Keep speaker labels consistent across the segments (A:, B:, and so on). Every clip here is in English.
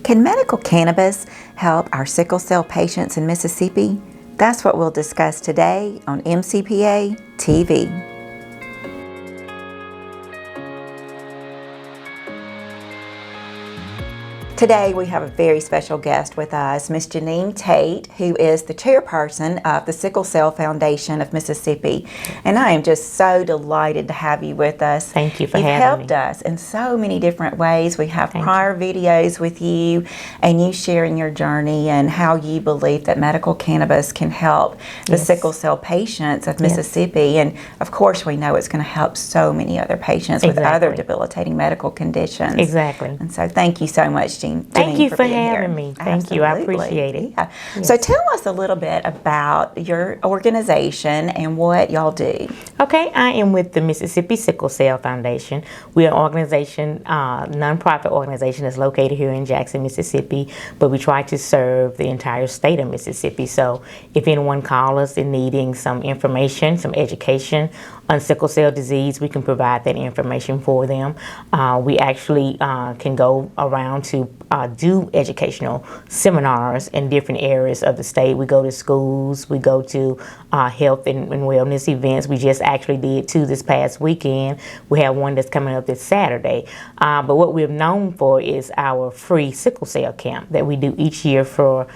A: Can medical cannabis help our sickle cell patients in Mississippi? That's what we'll discuss today on MCPA TV. Today we have a very special guest with us, Miss Jeanne Tate, who is the chairperson of the Sickle Cell Foundation of Mississippi. And I am just so delighted to have you with us.
B: Thank you for having me.
A: You've helped us in so many different ways. We have prior videos with you and you sharing your journey and how you believe that medical cannabis can help the sickle cell patients of Mississippi. And of course we know it's going to help so many other patients with other debilitating medical conditions.
B: Exactly.
A: And so thank you so much, Jeanne.
B: Thank you for having me. Thank you. I appreciate it.
A: Yeah. Yes. So tell us a little bit about your organization and what y'all do.
B: Okay, I am with the Mississippi Sickle Cell Foundation. We're an organization, nonprofit organization that's located here in Jackson, Mississippi, but we try to serve the entire state of Mississippi. So if anyone calls us in needing some information, some education on sickle cell disease, we can provide that information for them. We actually can go around to do educational seminars in different areas of the state. We go to schools, we go to health and wellness events. We just actually did two this past weekend. We have one that's coming up this Saturday. But what we're known for is our free sickle cell camp that we do each year for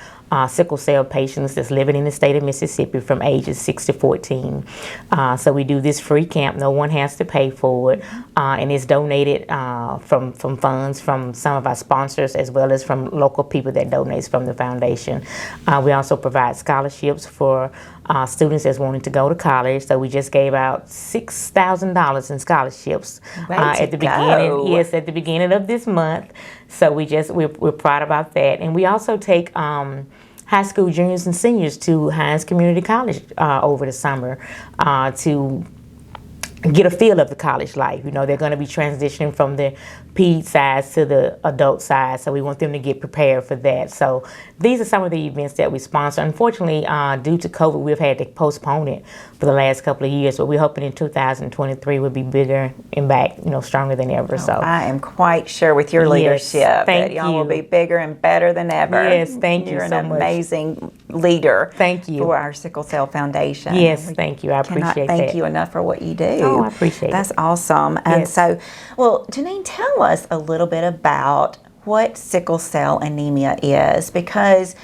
B: sickle cell patients that's living in the state of Mississippi from ages 6 to 14. So we do this free camp. No one has to pay for it. And it's donated from funds from some of our sponsors as well as from local people that donate from the foundation. We also provide scholarships for students that's wanting to go to college. So we just gave out $6,000 in scholarships at the beginning. Yes, at the beginning of this month. So we're proud about that. And we also take high school juniors and seniors to Hines Community College over the summer to get a feel of the college life. You know, they're going to be transitioning from the ped side to the adult side, so we want them to get prepared for that. So these are some of the events that we sponsor. Unfortunately, due to COVID, we've had to postpone it for the last couple of years, but we're hoping in 2023 will be bigger and back, stronger than ever. So
A: I am quite sure with your leadership that y'all will be bigger and better than ever.
B: Yes, thank you so much.
A: You're an amazing leader.
B: Thank you.
A: For our Sickle Cell Foundation.
B: Yes, thank you. I appreciate that.
A: Cannot thank you enough for what you do.
B: Oh, I appreciate it.
A: That's awesome. And so, well, Jeanne, tell us a little bit about what sickle cell anemia is, because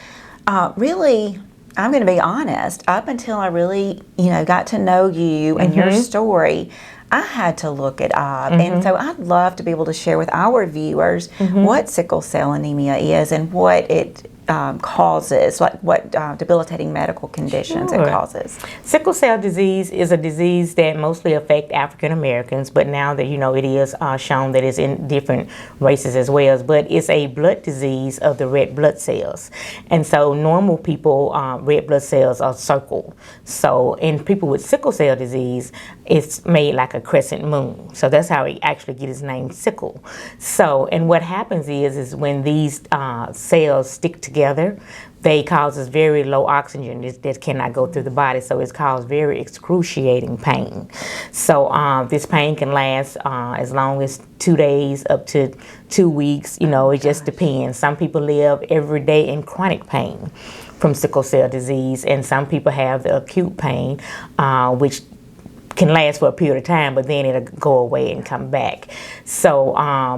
A: really, I'm going to be honest, up until I really, got to know you and your story, I had to look it up. And so I'd love to be able to share with our viewers what sickle cell anemia is and what it causes, like what debilitating medical conditions it causes.
B: Sickle cell disease is a disease that mostly affects African Americans, but now that it is shown that it's in different races as well. But it's a blood disease of the red blood cells, and so normal people, red blood cells are circled. So in people with sickle cell disease, it's made like a crescent moon. So that's how he actually get his name, sickle. So, and what happens is when these cells stick together, they causes very low oxygen that cannot go through the body, so it's caused very excruciating pain. So this pain can last as long as 2 days up to 2 weeks. It just depends. Some people live every day in chronic pain from sickle cell disease, and some people have the acute pain, which can last for a period of time, but then it'll go away and come back. So,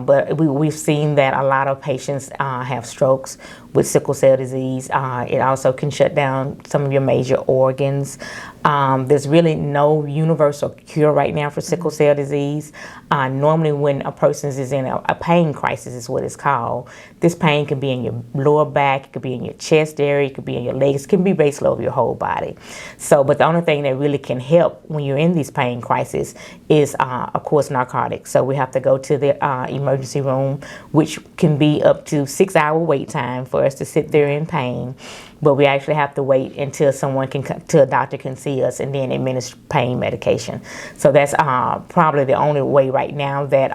B: but we've seen that a lot of patients have strokes with sickle cell disease. It also can shut down some of your major organs. There's really no universal cure right now for sickle cell disease. Normally when a person is in a pain crisis is what it's called. This pain can be in your lower back, it could be in your chest area, it could be in your legs, it can be basically over your whole body. So, but the only thing that really can help when you're in these pain crisis is, of course, narcotics. So we have to go to the emergency room, which can be up to 6-hour wait time for us to sit there in pain. But we actually have to wait until till a doctor can see us and then administer pain medication. So that's probably the only way right now that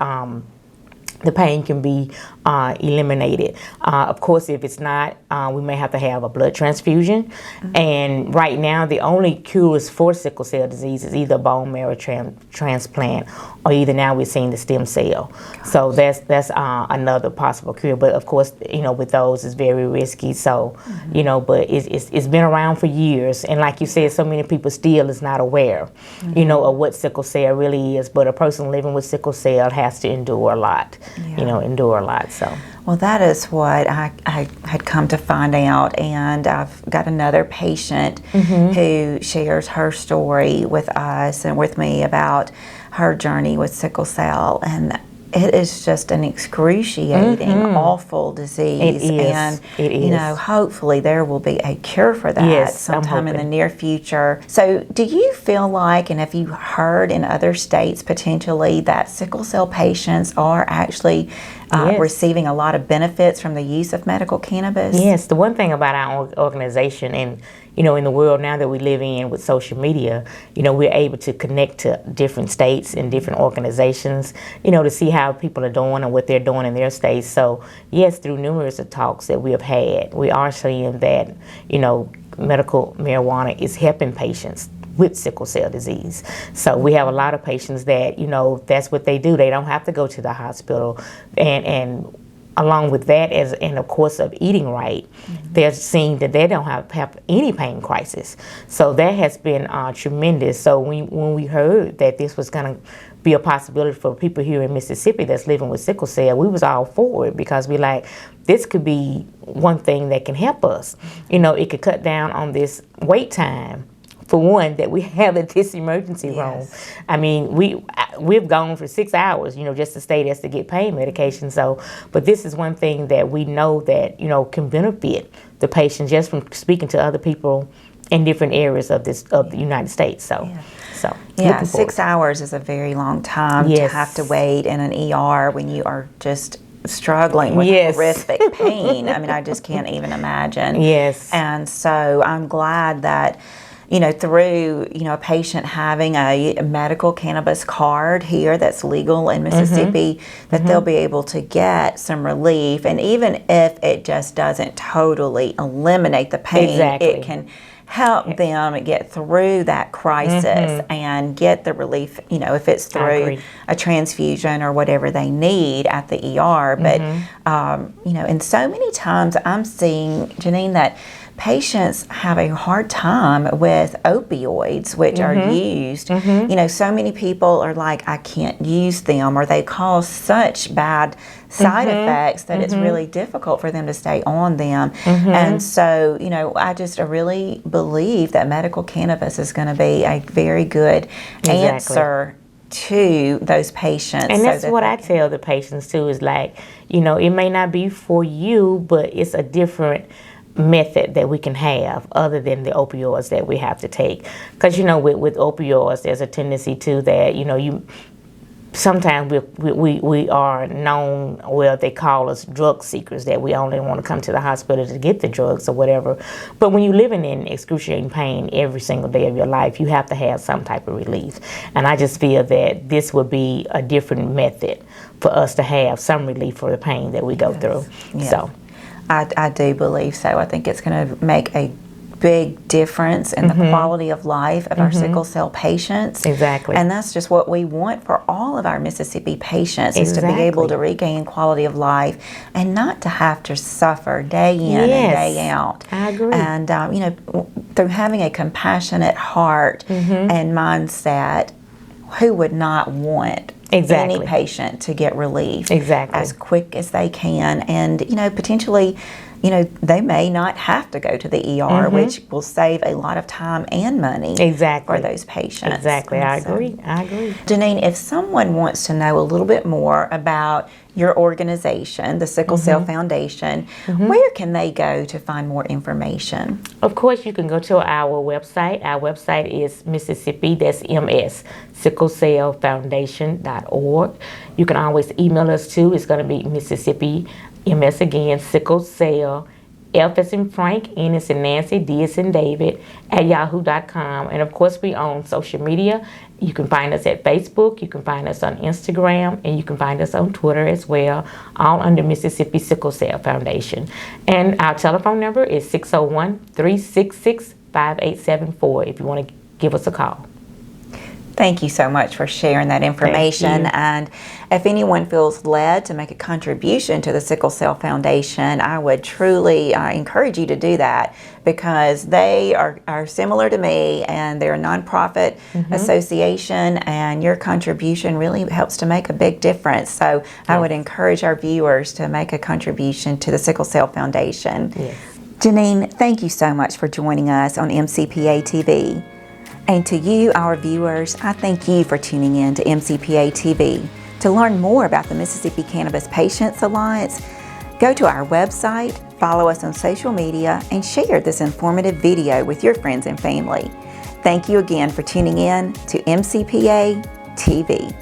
B: the pain can be eliminated. Of course, if it's not, we may have to have a blood transfusion. And right now, the only cures for sickle cell disease is either bone marrow transplant, or either now we're seeing the stem cell. So that's another possible cure. But of course, with those, it's very risky. So, but it's been around for years. And like you said, so many people still is not aware, of what sickle cell really is. But a person living with sickle cell has to endure a lot, endure a lot. So.
A: Well, that is what I had come to find out, and I've got another patient who shares her story with us and with me about her journey with sickle cell, and it is just an excruciating, awful disease.
B: It is.
A: And,
B: it is.
A: hopefully there will be a cure for that sometime in the near future. So do you feel like, and have you heard in other states potentially, that sickle cell patients are actually receiving a lot of benefits from the use of medical cannabis?
B: Yes. The one thing about our organization, and in the world now that we live in with social media, we're able to connect to different states and different organizations, to see how people are doing and what they're doing in their states. So yes, through numerous talks that we have had, we are seeing that, medical marijuana is helping patients with sickle cell disease. So we have a lot of patients that, that's what they do. They don't have to go to the hospital, and along with that, and of course of eating right, they're seeing that they don't have any pain crisis. So that has been tremendous. So when we heard that this was going to be a possibility for people here in Mississippi that's living with sickle cell, we was all for it, because we like, this could be one thing that can help us. It could cut down on this wait time. For one, that we have at this emergency room. I mean, we've gone for 6 hours, just to stay there to get pain medication. So, but this is one thing that we know that, can benefit the patient just from speaking to other people in different areas of the United States. So,
A: yeah, 6 hours is a very long time to have to wait in an ER when you are just struggling with horrific pain. I mean, I just can't even imagine.
B: Yes.
A: And so I'm glad that, through, a patient having a medical cannabis card here that's legal in Mississippi, that they'll be able to get some relief. And even if it just doesn't totally eliminate the pain, it can help them get through that crisis and get the relief, if it's through a transfusion or whatever they need at the ER. But, and so many times I'm seeing, Jeanne, that patients have a hard time with opioids, which are used. So many people are like, I can't use them, or they cause such bad side effects that it's really difficult for them to stay on them. And so, I really believe that medical cannabis is going to be a very good answer to those patients.
B: And that's what I tell the patients too, is like, it may not be for you, but it's a different method that we can have other than the opioids that we have to take. Because with opioids, there's a tendency to that you sometimes we are known, well, they call us drug seekers, that we only want to come to the hospital to get the drugs or whatever. But when you're living in excruciating pain every single day of your life, you have to have some type of relief. And I just feel that this would be a different method for us to have some relief for the pain that we go through. So
A: I do believe so. I think it's going to make a big difference in the quality of life of our sickle cell patients.
B: Exactly.
A: And that's just what we want for all of our Mississippi patients, is to be able to regain quality of life and not to have to suffer day in and day out.
B: I agree.
A: And, through having a compassionate heart and mindset, who would not want any patient to get relief as quick as they can? And, potentially, they may not have to go to the ER, which will save a lot of time and money for those patients.
B: Exactly. I agree.
A: Jeanne, if someone wants to know a little bit more about your organization, the Sickle Cell Foundation, where can they go to find more information?
B: Of course, you can go to our website. Our website is Mississippi, that's MS, sicklecellfoundation.org. You can always email us too. It's going to be Mississippi, MS again, Sickle Cell, F as in Frank, N as in Nancy, D as in David, at yahoo.com. And of course, we own social media. You can find us at Facebook, you can find us on Instagram, and you can find us on Twitter as well, all under Mississippi Sickle Cell Foundation. And our telephone number is 601-366-5874 if you want to give us a call.
A: Thank you so much for sharing that information. And if anyone feels led to make a contribution to the Sickle Cell Foundation, I would truly encourage you to do that, because they are similar to me, and they're a nonprofit association, and your contribution really helps to make a big difference. So I would encourage our viewers to make a contribution to the Sickle Cell Foundation. Jeanne, thank you so much for joining us on MCPA TV. And to you, our viewers, I thank you for tuning in to MCPA TV. To learn more about the Mississippi Cannabis Patients Alliance, go to our website, follow us on social media, and share this informative video with your friends and family. Thank you again for tuning in to MCPA TV.